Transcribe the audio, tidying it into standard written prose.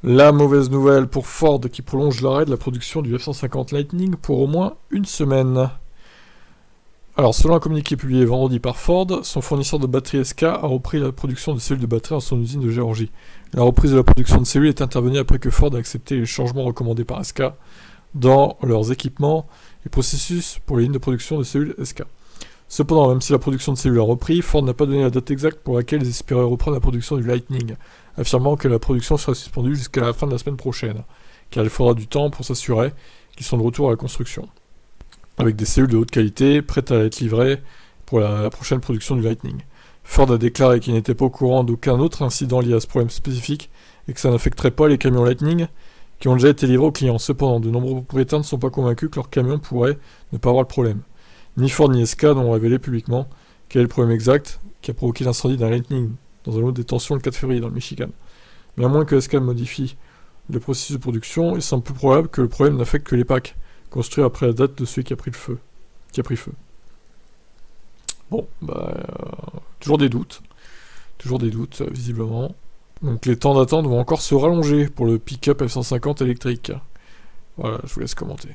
La mauvaise nouvelle pour Ford qui prolonge l'arrêt de la production du F-150 Lightning pour au moins une semaine. Alors, selon un communiqué publié vendredi par Ford, son fournisseur de batteries SK a repris la production de cellules de batterie dans son usine de Géorgie. La reprise de la production de cellules est intervenue après que Ford a accepté les changements recommandés par SK dans leurs équipements et processus pour les lignes de production de cellules SK. Cependant, même si la production de cellules a repris, Ford n'a pas donné la date exacte pour laquelle ils espéraient reprendre la production du Lightning, affirmant que la production sera suspendue jusqu'à la fin de la semaine prochaine, car il faudra du temps pour s'assurer qu'ils sont de retour à la construction, avec des cellules de haute qualité prêtes à être livrées pour la prochaine production du Lightning. Ford a déclaré qu'il n'était pas au courant d'aucun autre incident lié à ce problème spécifique et que ça n'affecterait pas les camions Lightning qui ont déjà été livrés aux clients. Cependant, de nombreux propriétaires ne sont pas convaincus que leurs camions pourraient ne pas avoir le problème. Ni Ford ni SK n'ont révélé publiquement quel est le problème exact qui a provoqué l'incendie d'un Lightning dans un lot de détention le 4 février dans le Michigan. Mais à moins que SK modifie le processus de production, il semble plus probable que le problème n'affecte que les packs construits après la date de celui qui a pris feu. Bon, toujours des doutes, visiblement. Donc les temps d'attente vont encore se rallonger pour le pick-up F-150 électrique. Voilà, je vous laisse commenter.